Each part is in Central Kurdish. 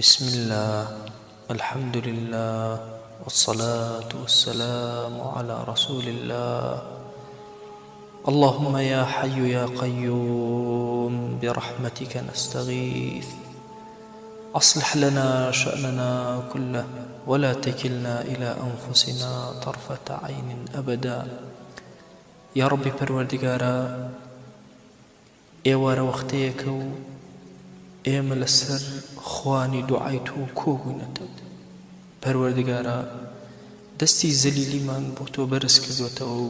بسم الله، الحمد لله، والصلاة والسلام على رسول الله. اللهم يا حي يا قيوم برحمتك نستغيث، أصلح لنا شأننا كله ولا تكلنا إلى أنفسنا طرفة عين أبدا. يا ربي پروردگارا ئێوارە وەختەیەکە و ئێمە لەسەر خوانی دوعای تۆ کۆبوونەتەوە. پەروەردگارە دەستی زەلیلیمان بۆ تۆ بەرز کردوێتەوە و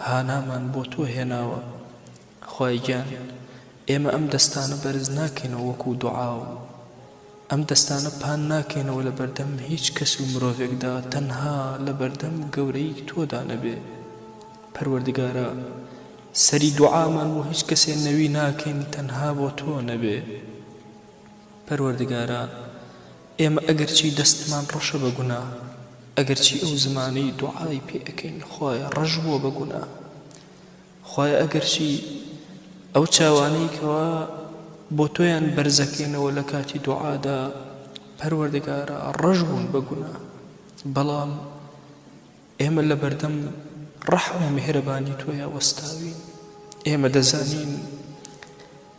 هانامان بۆ تۆ هێناوە. خوای گیان ئێمە ئەم دەستانە بەرز ناکەینەوە وەکو دوعا و ئەم دەستانە پان ناکەینەوە لە بەردەم هیچ کەس و مرۆڤێکدا، تەنها لە بەردەم گەورەی تۆدا نەبێ. پەروەردگارە سەری دوعامان بۆ هیچ کەسێ نەوی ناکەین، تەنها بۆ تۆ نەبێ. پەروەردگارە ئێمە ئەگەرچی دەستمان ڕەشە بە گوناه، ئەگەرچی ئەو زمانەی دوعای پێ ئەەکەین خوایە ڕەش بووە بە گوناه، خوایە ئەگەرچی ئەو چاوانەی کەوا بۆ تۆیان بەرزەکەینەوە لە کاتی دوعادا، پەروەردگارە ڕەش بوون بە گوناه، بەڵام ئێمە لە بەردەم ڕەحم و میهرەبانی تۆیە وەستاوین. ئێمە دەزانین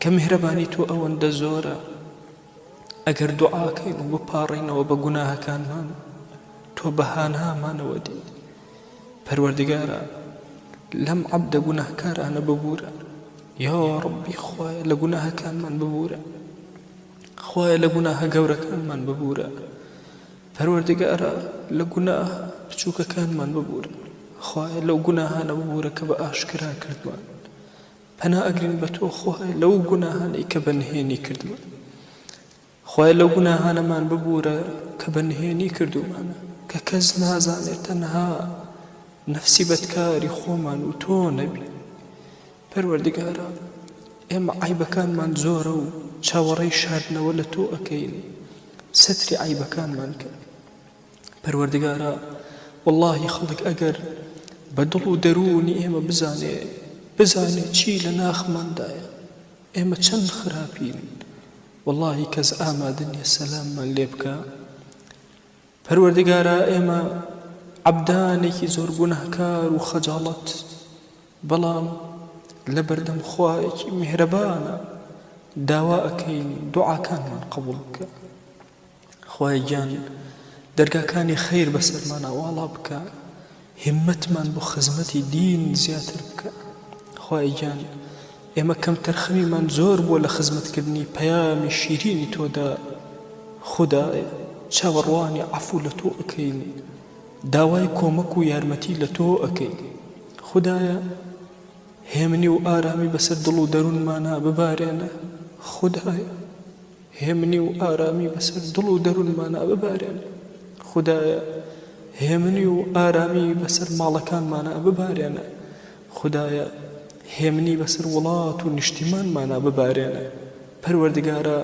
کە میهرەبانی تۆ ئەوەندە زۆرە، ئەگەر دوعاکەین و بپاڕینەوە بە گوناهەکانمان، تۆ بەهانامانەوە دی. پەروەردگارە لەم عەبدە گوناهکارانە ببوورە، یا ڕەبی خوایە لە گوناهەکانمان ببوورە، خوایە لە گوناهە گەورەکانمان ببوورە، پەروەردگارە لە گوناهە بچووکەکانمان ببوورە، خوایە لەو گوناهانە ببوورە کە بە ئاشکرا کردووە. پەنا ئەگرین بە تۆ خوایە لەو گوناهانەی کە بەنهێنی کردووە، خوایە لەو گوناهانەمان ببوورە کە بەنهێنی کردومانە، کە کەس نازانێت، تەنها نەفسی بەدکاری خۆمان و تۆ نەبی. پەروەردگارە ئێمە عیبەکانمان زۆرە و چاوەڕێی شاردنەوە لە تۆ ئەکەین، سەتری عیبەکانمان کە. پەروەردگارە واللهی خەڵک ئەگەر بە دڵ و دەروونی ئێمە بزانێ چی لە ناخماندایە، ئێمە چەند خراپین، واللهی کەس ئامادە نییە سەلاممان لێ بکە. پەروەردگارە ئێمە عەبدانێکی زۆر گوناهکار و خەجاڵەت، بەڵام لە بەردەم خوایەکی میهرەبانە داوا ئەکەین دوعاکانمان قبوڵ بکە. خوای گیان دەرگاکانی خەیر بەسەرمان ئاواڵا بکە، هیممەتمان بۆ خزمەتی دین زیاتر بکە. خوای گیان ئێمە کەم تەرخەمیمان زۆر بووە لە خزمەتکردنی پەیامی شیرینی تۆدا، خودایە چاوەڕوانی عەفو لە تۆ ئەکەین، داوای کۆمەک و یارمەتی لە تۆ ئەکەین. خودایە هێمنی و ئارامی بەسەر دڵ و دەروونمانە ببارێنە، خودایە هێمنی و ئارامی بەسەر دڵ و دەروونمانە ببارێنە، خودایە هێمنی و ئارامی بەسەر ماڵەکانمانە ببارێنە، خودایە هێمنی بەسەر وڵات و نیشتیمانمانە ببارێنە. پەروەردگارە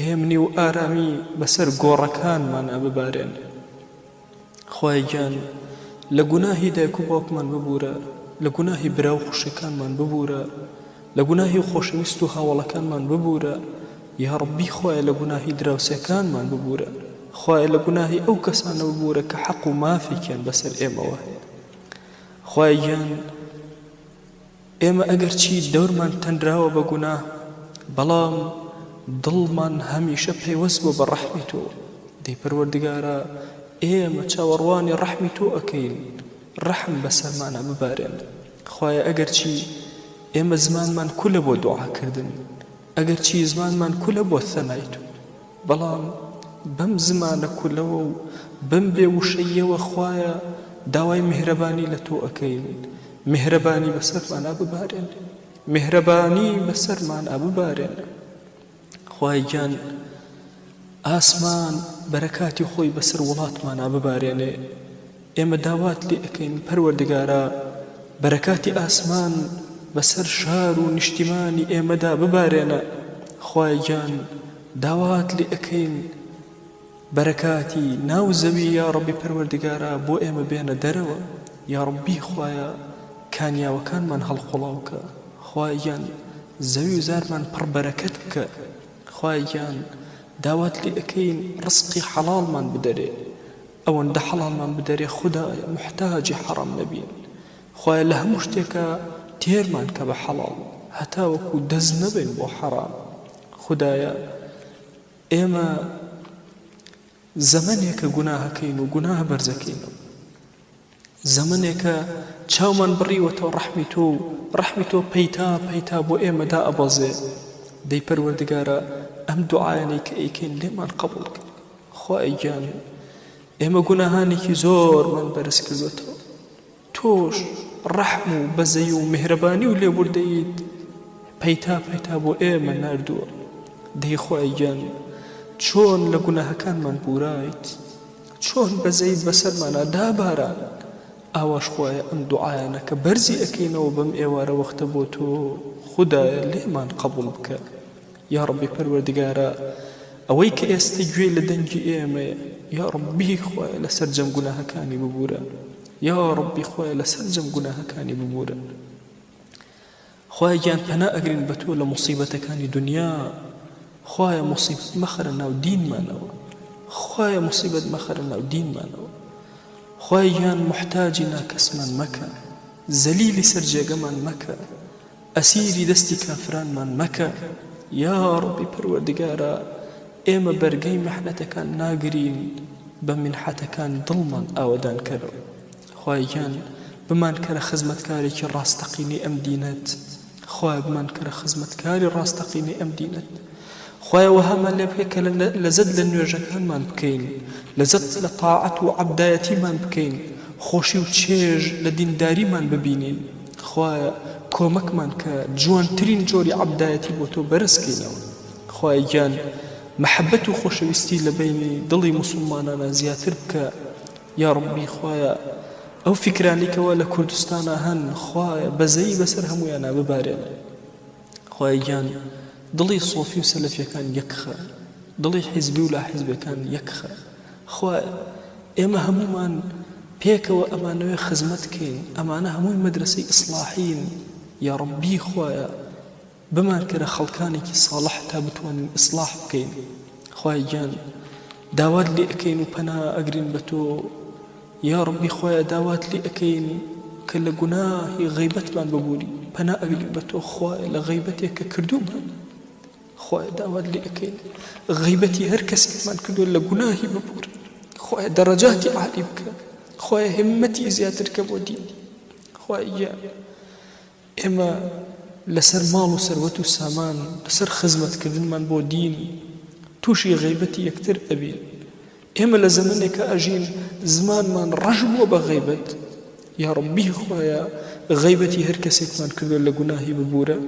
هێمنی و ئارامی بەسەر گۆڕەکانمانە ببارێنە. خوای گیان لە گوناهی دایک و باوکمان ببوورە، لە گوناهی براو خوشەکانمان ببوورە، لە گوناهی خۆشەویست و هاوڵەکانمان ببوورە. یا ڕەبی خوایە لە گوناهی دراوسێکانمان ببوورە، خوایە لە گوناهی ئەو کەسانە ببوورە کە حەق و مافێکیان بەسەر ئێمەوە هەیە. خوای گیان ئێمە ئەگەرچی دەورمان تەنراوە بە گوناه، بەڵام دڵمان هەمیشە پەیوەست بووە بە ڕەحمی تۆ. دەی پەروەردگارە ئێمە چاوەڕوانی ڕەحمی تۆ ئەکەین، ڕەحم بەسەرمانە ببارێنە. خوایە ئەگەرچی ئێمە زمانمان کولە بۆ دوعاکردن، ئەگەرچی زمانمان کولە بۆ ثەنای تۆ، بەڵام بەم زمانە کولەوە و بەم بێوشەیەوە خوایە داوای میهرەبانی لە تۆ ئەکەین، میهرەبانی بەسەرمانە ببارێنە، میهرەبانی بەسەرمانە ببارێنە. خوای گیان ئاسمان بەرەکاتی خۆی بەسەر وڵاتمانە ببارێنێ. ئێمە داوات لێ ئەکەین پەروەردگارە بەرەکاتی ئاسمان بەسەر شار و نیشتیمانی ئێمەدا ببارێنە. خوای گیان داوات لێ ئەکەین بەرەکاتی ناو زەوی یا ڕەبی پەروەردگارە بۆ ئێمە بێنە دەرەوە. یا ڕەبی خوایە کانیاوەکانمان هەڵقوڵاوکە، خوای گیان زەوی و زارمان پڕ بەرەکەت بکە. خوای گیان داوات لێ ئەەکەین ڕزقی حەڵاڵمان بدەرێ ئەوەندە حەڵاڵمان بدەرێ خودایە محتاجی حەڕام نەبین خوایە لە هەموو شتێکە تێرمان کە بە حەڵاڵ هەتاوەکو دەست نەبین بۆ حەرام خودایە ئێمە زەمانێکە گوناهەکەین و گوناهە بەرزەکەینەوە زەمانێکە چاومان بڕیوەتەوە ڕەحمی تۆ پەیتا بۆ ئێمەدا ئەبەزێ دەی پەروەردگارە ئەم دوعایانەی کە ئەیکەین لێمان قبوڵ کە خوای گیان ئێمە گوناهانێکی زۆرمان بەرز کردوێتەوە تۆش ڕەحم و بەزەی و میهرەبانی و لێبوردەیت پەیتا بۆ ئێمە ناردووە دەی خوای گیان چۆن لە گوناهەکانمان بورایت چۆن بەزەیت بەسەرمانە داباران ئاواش خوایە ئەم دوعایانە کە بەرزی ئەەکەینەوە بەم ئێوارە وەختە بۆ تۆ خودایە لێمان قبوڵ بکە یا ڕەبی پەروەردگارە ئەوەی کە ئێستا گوێ لە دەنگی ئێمەیە یا ڕەبی خوایە لەسەر جەم گوناهەکانی ببورە یا ڕەبی خوایە لەسەر جەم گوناهەکانی ببورە خوایە گیان پەنا ئەگرین بە تۆ لە موسیبەتەکانی دنیا خوایە موسیبەت مەخەرە ناو دینمانەوە خوایە موسیبەت مەخەرە ناو دینمانەوە خوای گیان محتاجی ناکەسمان مەکە زەلیلی سەر جێگەمان مەکە ئەسیری دەستی کافرانمان مەکە یا ڕەبی پەروەردگارە ئێمە بەرگەی میحنەتەکان ناگرین بە منحەتەکان دڵمان ئاوەدان کەرەوە خوای گیان بمان کەرە خزمەتکارێکی ڕاستەقینی ئەم دینەت خوای بمان کەرە خزمەتکاری ڕاستەقینی ئەم دینەت خوای وهەمان لێ بکە کە لەزەت لە نوێژەکانمان بکەین لەزەت لە تاعەت و عەبدایەتیمان بکەین خۆشی و چێژ لە دینداریمان ببینین خوایە کۆمەکمان کە جوانترین جۆری عەبدایەتی بۆ تۆ بەرزکەینەوە خوای گیان محەبەت و خۆشەویستی لە بینی دڵی موسڵمانانە زیاتر بکە یا ڕەبی خوایە ئەو فکرانی کەوە لە کوردستانە هەن خوایە بەزەی بەسەر هەمویانە ببارێنە خوای گیان دڵی سۆفی و سەلەفیەکان یەکخە دڵی حیزبی و لا حیزبەکان یەکخە خوایە ئێمە هەمومان پێکەوە ئەمانەوێ خزمەت کەین ئەمانە هەمووی مەدرسەی ئیسلاحین یا ڕەبی خوایە بمان کەرە خەڵکانێکی ساڵح تا بتوانین ئیسلاح بکەین خوای گیان داوات لێ ئەەکەین و پەنا ئەگرین بە تۆ یا ڕەبی خوایە داوات لێ ئەەکەین کە لە گوناهی غەیبەتمان ببووری پەنا ئەگرین بە تۆ خوایە لە غەیبەتێک کە کردومان خوایە داوات لێ ئەەکەین غەیبەتی هەر کەسێکمان کردووە لە گوناهی ببوور خوایە دەرەجاتی عالی بکە خوایە همەتی زیاتر کە بۆ دین خوایە ئێمە لەسەر ماڵ و سەروەت و سامان لەسەر خزمەتکردنمان بۆ دین تووشی غەیبەتی یەکتر ئەبین ئێمە لە زەمانێکە ئەژین زمانمان ڕەش بووە بە غەیبەت یا ڕەبی خوایە غەیبەتی هەر کەسێکمان کردووە لە گوناهی ببوورە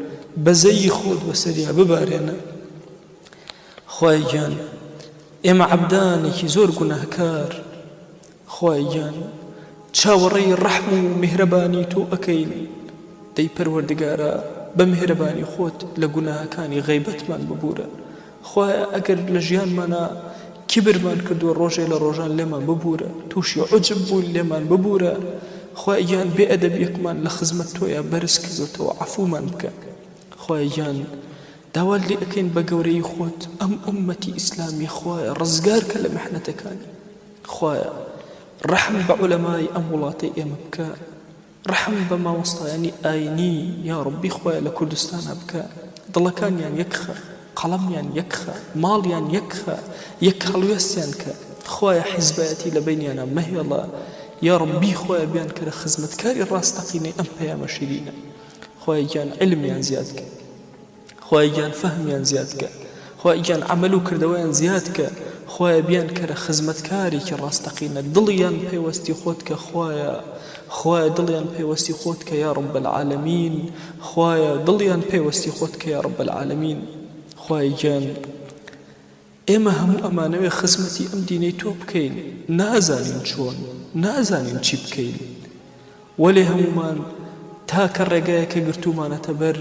بەزەی خۆت بەسەریا ببارێنە خوای گیان ئێمە عەبدانێکی زۆر گوناهکار خوای گیان چاوەڕێی ڕەحم و میهرەبانی تۆ ئەەکەین دەی پەروەردگارە بە میهرەبانی خۆت لە گوناهەکانی غەیبەتمان ببوورە خوایە ئەگەر لە ژیانمانە کیبرمان کردووە ڕۆژێ لە ڕۆژان لێمان ببوورە تووشی عوجب بوون لێمان ببوورە خوای گیان بێئەدەبیەکمان لە خزمەت تۆیە بەرز کردوتەوە عەفومان بکە خوای گیان داوات لێ ئەەکەین بە گەورەی خۆت ئەم ئومەتی ئیسلامی خوایە ڕزگار کە لە میحنەتەکانی خوایە ڕەحم بە عولەمای ئەم وڵاتەی ئێمە بکە ڕەحم بە مامۆستایانی ئاینی یا ڕەبی خوایە لە کوردستانە بکە دڵەکانیان یەکخە قەڵەمیان یەکخە ماڵیان یەکخە یەک هەڵوێستیان کە خوایە حیزبایەتی لە بینیانە مەهێڵە یا ڕەبی خوایە بیان کەرە خزمەتکاری ڕاستەقینەی ئەم پەیامە شیرینە خوای گیان علمیان زیاد کە خوای گیان فەهمیان زیاد کە خوای گیان عەمەل و کردەوەیان زیاد کە خوایە بیان کەرە خزمەتکارێکی ڕاستەقینە دڵیان پێوەستی خۆت کە خوایە دڵیان پێوەستی خۆت کە یا ڕەب العالەمین خوایە دڵیان پێوەستی خۆت کە یا ڕەب العالەمین خوای گیان ئێمە هەموو ئەمانەوێ خزمەتی ئەم دینەی تۆ بکەین نازانین چۆن نازانین چی بکەین وەلێ هەمومان تاکە ڕێگایەکە گرتومانەتە بەر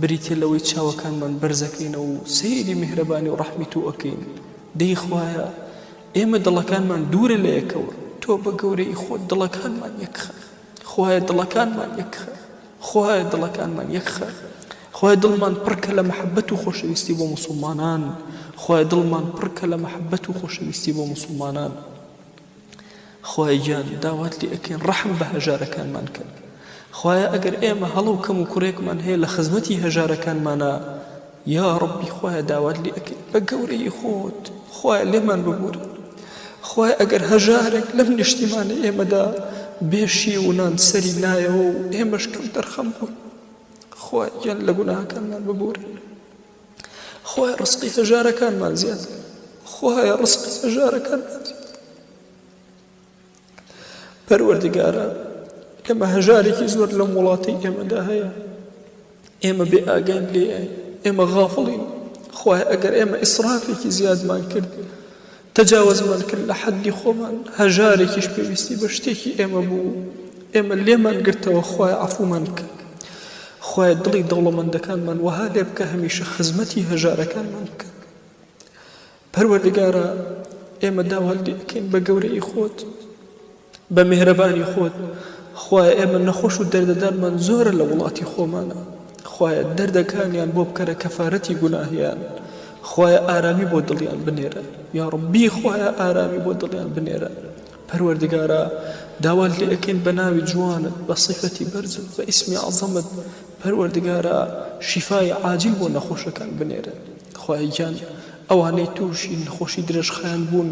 بریتە لەوەی چاوەکانمان بەرزەکەینەوە و سەیری میهرەبانی و ڕەحمی تۆ ئەکەین دەی خوایە ئێمە دڵەکانمان دوورە لە یەکەوە تۆ بە گەورەی خۆت دڵەکانمان یەکخە خوایە دڵەکانمان یەکخە خوایە دڵەکانمان یەکخە خوای دڵمان پڕکە لە محەبەت و خۆشەویستی بۆ موسڵمانان خوای دڵمان پڕکە لە محەبەت و خۆشەویستی بۆ موسڵمانان خوای گیان داوات لێ ئەکەین ڕەحم بە هەژارەکانمان کرد خوایە ئەگەر ئێمە هەڵە و کەم و کوڕێکمان هەیە لە خزمەتی هەژارەکانمانە یا ڕەبی خوایە داوات لێ ئەکەین بە گەورەی خۆت خوایە لێمان ببوورە خوای ئەگەر هەژارێک لەم نیشتیمانە ئێمەدا بێشی و نان سەری نایەوە و ئێمەش کەم دەرخەم بووین خوای گیان لە گوناهەکانمان ببوورە خوای ڕزقی هەژارەکانمان زیاد خوایە ڕزقی هەژارەکانمان زیاد پەروەردگارە ئێمە هەژارێکی زۆر لەم وڵاتی ئێمەدا هەیە ئێمە بێ ئاگان لێ ئێمە غافڵین خوای ئەگەر ئێمە ئیسرافێکی زیادمان کرد تەجاوزمان کرد لە حەدی خۆمان هەژارێکیش پێویستی بە شتێکی ئێمە بوو ئێمە لێمان گرتەوە خوای عەفومان بکە خوای دڵی دەوڵەمەندەکانمان وەها لێ بکە هەمیشە خزمەتی هەژارەکانمان بکە پەروەردگارە ئێمە داوات لێ ئەکەین بە گەورەی خۆت بە میهرەبانی خۆت خوای ئێمە نەخۆش و دەردەدارمان زۆرە لە وڵاتی خۆمانە خوایە دەردەکانیان بۆ بکەرە کەفارەتی گوناهیان خوایە ئارامی بۆ دڵیان بنێرە یا ڕەبی خوایە ئارامی بۆ دڵیان بنێرە پەروەردگارە داوات لێ ئەکەین بە ناوی جوانت بە صیفەتی بەرزت بە ئیسمی عەزەمت پەروەردگارە شیفای عاجل بۆ نەخۆشەکان بنێرە خوای گیان ئەوانەی تووشی نەخۆشی درێژخایان بوون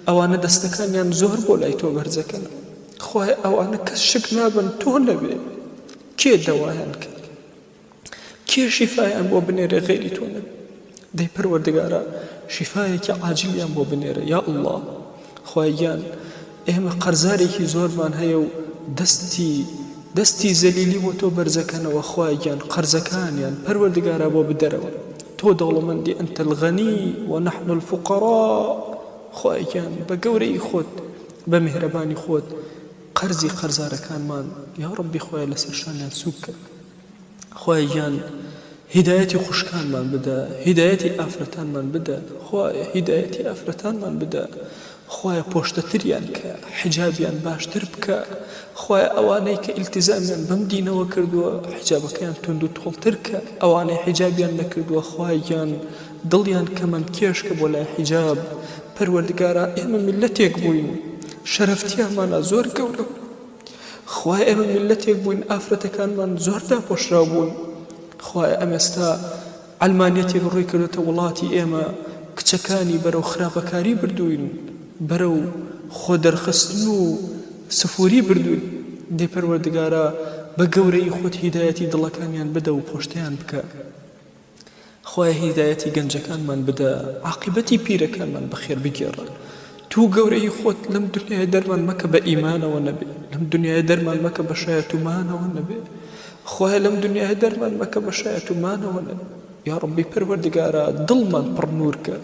ئەوانە دەستەکانیان زۆر بۆ لای تۆ بەرزەکەن خوای ئەوانە کەس شک نابن تۆ نەبێ کێ دەوایان کرد کێ شیفایان بۆ بنێرە غێری تۆ نەبێ دەی پەروەردگارە شیفایەکی عاجلیان بۆ بنێرە یا الله خوای گیان ئێمە قەرزارێکی زۆرمان هەیە و دەستی زەلیلی بۆ تۆ بەرزەکەنەوە خوای گیان قەرزەکانیان پەروەردگارە بۆ بدەرەوە تۆ دەوڵەمەندی ئەنتە الغەنی ونحن الفقراء خوای گیان بە گەورەی خۆت بە میهرەبانی خۆت قەرزی قەرزارەکانمان یا ڕەبی خوای لەسەر شانیان سووک کرد خوای گیان هیدایەتی خوشکانمان بدە هیدایەتی ئافرەتانمان بدە خوایە هیدایەتی ئافرەتانمان بدە خوایە پۆشتەتریان کە حجابیان باشتر بکە خوایە ئەوانەی کە ئیلتیزامیان بەم دینەوە کردووە حجابەکەیان تند و تۆڵتر کە ئەوانەی حجابیان نەکردووە خوایان دڵیان کەمەند کێشکە بۆ لای حجاب پەروەردگارە ئێمە میلەتێک بووین شەرەفتیانمانە زۆر گەورە خوای ئێمە میلەتێک بووین ئافرەتەکانمان زۆر داپۆشرا بوون خوای ئەمێستا ئەلمانیەتێک ڕووی کردوتە وڵاتی ئێمە کچەکانی بەرەو خراپەکاری بردوین بەرەو خۆ دەرخستن و سفوری بردوین دەی پەروەردگارە بە گەورەی خۆت هیدایەتی دڵەکانیان بدە و پۆشتیان بکە خوای هیدایەتی گەنجەکانمان بدە عاقبەتی پیرەکانمان بەخێر بگێڕە تو گەورەی خۆت لەم دنیای دەرمان مەکە بە ئیمانەوە نەبێ لەم دنیای دەرمان مەکە بە شایەتومانەوە نەبێ خوای لەم دنیای دەرمان مەکە بە شایەتومانەوە نەبێ یا ڕەبی پەروەردگارە دڵمان پڕ نور کە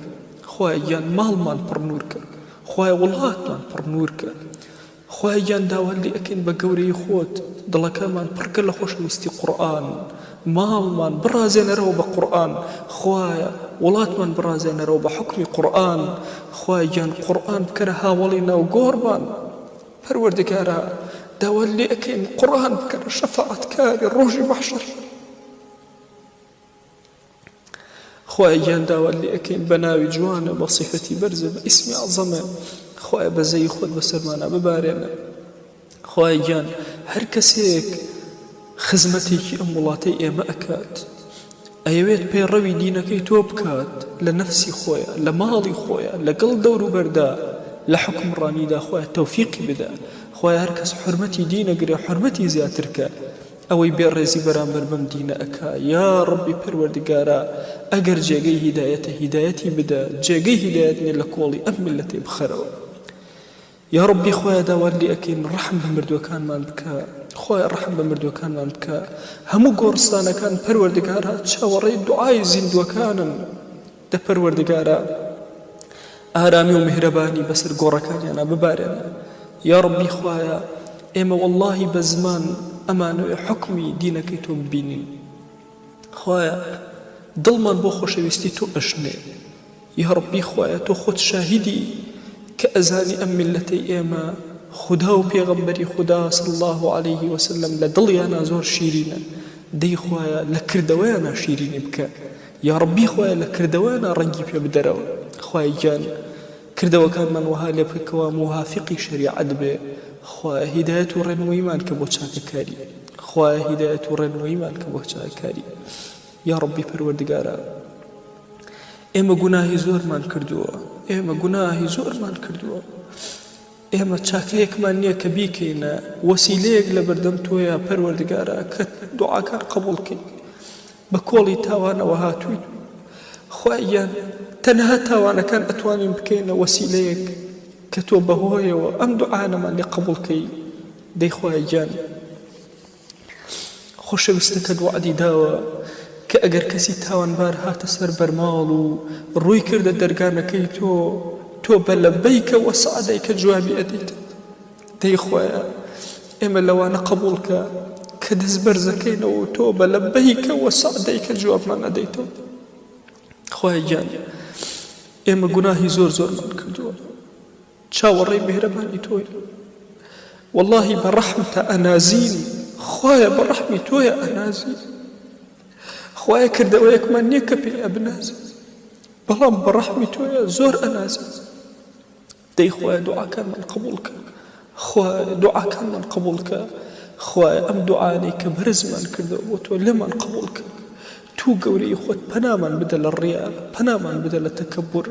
خوای گیان ماڵمان پڕ نور کە خوای وڵاتمان پڕ نور کە خوای گیان داوات لێ ئەکەین بە گەورەی خۆت دڵەکەمان پڕکە لە خۆشەویستی قورئان ماڵمان بڕازێنەرەوە بە قورئان خوایە وڵاتمان بڕازێنەرەوە بە حکمی قورئان خوای گیان قورئان بکەرە هاوڵی ناو گۆڕمان پەروەردگارە داوات لێ ئەکەین قورئان بکەرە شەفاعەتکاری ڕۆژی مەحشەر خوای گیان داوات لێ ئەکەین بە ناوی جوانە بە صیفەتی بەرزە بە ئیسمی عەزەمە خوای بەزەی خۆت بەسەرمانە ببارێنە خوای گیان هەر کەسێک خزمەتێکی ئەم وڵاتەی ئێمە ئەکات ئەیەوێت پەیڕەوی دینەکەی تۆ بکات لە نەفسی خۆیە لە ماڵی خۆیە لەگەڵ دەور و بەردا لە حکمڕانیدا خوای تەوفیقی بدە خوای هەر کەس حورمەتی دینەگرێ حورمەتی زیاترکە ئەوەی بێڕێزی بەرامبەر بەم دینە ئەکا یا ڕەبی پەروەردگارە ئەگەر جێگەی هیدایەتە هیدایەتی بدە جێگەی هیدایەت نێ لە کۆڵی ئەم میلەتێ بخەرەوە یا ڕەبی خوای داوات لێ ئەکەین ڕەحم بە مردووەکانمان بکە خوای ڕەحم بە مردووەکانمان بکە هەموو گۆڕستانەکان پەروەردگارە چاوەڕێی دوعای زیندووەکانن دە پەروەردگارە ئارامی و میهرەبانی بەسەر گۆڕەکانیانە ببارێنە یا ڕەبی خوایە ئێمە وەڵڵاهی بە زمان ئەمانەوێ حکمی دینەکەی تۆ ببینین خوایە دڵمان بۆ خۆشەویستی تۆ ئەشنێ یا ڕەبی خوایە تۆ خۆت شاهیدی کە ئەزانی ئەم میلەتەی ئێمە خدا و پێغەمبەری خدا صلی الله عليه وسلم لە دڵیانە زۆر شیرینە دەی خوایە لە کردەوەیانە شیرینی بکە یا ڕەبی خوایە لە کردەوەیانە ڕەنگی پێ بدەرەوە خوای گیان کردەوەکانمان وها لێ بکەوە موافقی شریعەت بێ خوایە هیدایەت و ڕێنموویمان کە بۆ چاکەکاری خوایە هیدایەت و ڕێنموویمان کە بۆ چاکەکاری یا ڕەبی پەروەردگارە ئێمە گوناهی زۆرمان کردووە ئێمە چاکەیەکمان نییە کە بیکەینە وەسیلەیەک لە بەردەم تۆیە پەروەردگارە کە دوعاکان قبوڵکەی بە کۆڵی تاوانەوە هاتووین خوایان تەنها تاوانەکان ئەتوانین بکەینە وەسیلەیەک کە تۆ بەهۆیەوە ئەم دوعانەمان لێ قبوڵکەی دەی خوایان خۆشەویستەکە دوعادی داوە کە ئەگەر کەسی تاوانبار هاتە سەر بەرماڵ و ڕووی کردە دەرگانەکەی تۆ بە لەبەیکە وە سەعادەیکە جوابی ئەدەیت دەی خوایە ئێمە لەوانە قبوڵکە کە دەست بەرزەکەینەوە تۆ بە لەبەیکە وە سەعادەیکە جوابمان ئەدەیتەوە خوایە گیان ئێمە گوناهی زۆرمان کردووە چاوەڕێی میهرەبانی تۆی واللهی بە ڕەحمتە ئەنازین خوایە بە ڕەحمی تۆیە ئەنازین خوایە کردەوەیەکمان نییە کە پێی ئەبنازین بەڵام بە ڕەحمی تۆیە زۆر ئەنازین دەی خوایە دوعاکانمان قبوڵکە خوایە دوعاکانمان قبوڵکە خوایە ئەم دوعانەی کە بەرزمان کردەوە بۆ تۆ لێمان قبوڵکە تو گەورەی خۆت پەنامان بدە لە ڕیا پەنامان بدە لە تەکەبور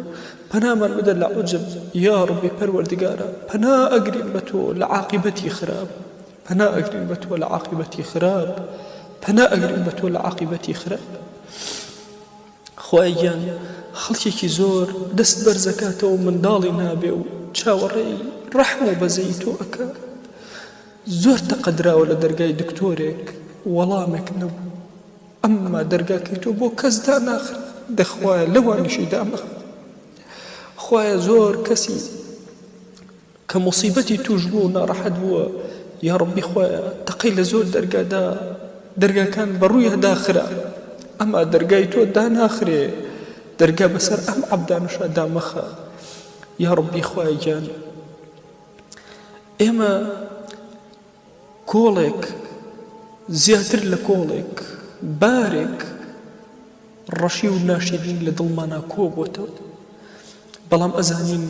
پەنامان بدە لە عوجب یا ڕەبی پەروەردگارە پەنا ئەگرین بە تۆ لە عاقبەتی خراپ پەنا ئەگرین بە تۆ لە عاقبەتی خراپ پەنا ئەگرین بە تۆ لە عاقبەتی خراپ خوای گیان خەڵکێکی زۆر دەست بەرزەکاتەوە منداڵی نابێ و چاوەڕێی ڕەحم و بەزەی تۆ ئەکا زۆر تەقەدراوە لە دەرگای دکتۆرێک وەڵامێک نەبوو ئەمما دەرگاکەی تۆ بۆ کەس دا ناخر دەخوایە لەوانیشی دامەخ خوایە زۆر کەسی کە مصیبەتی توش بوو ناڕەحەت بووە یا ڕەبی خوایە تەقەی لە زۆر دەرگادا دەرگاکان بەڕووی هەداخرا ئەما دەرگای تۆ داناخرێ دەرگا بەسەر ئەم عەبدانشە دامەخە یا ڕەبی خوایە گیان ئێمە کۆڵێک زیاتر لە کۆڵێک بارێک ڕەشی و ناشیرین لە دڵمانە کۆبووەتەوە بەڵام ئەزانین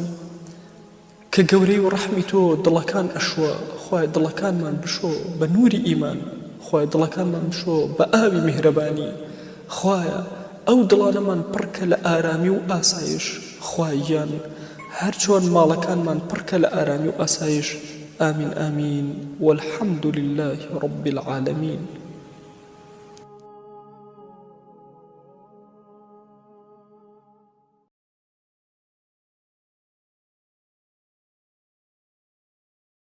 کە گەورەی و ڕەحمی تۆ دڵەکان ئەشوە خوای دڵەکانمان بشۆ بە نووری ئیمان خوای دڵەکانمان بشۆ بە ئاوی میهرەبانی خوایە ئەو دڵانەمان پڕکە لە ئارامی و ئاسایش خوایان هەر چۆن ماڵەکانمان پڕکە لە ئارامی و ئاسایش آمين آمين والحمد لله رب العالمين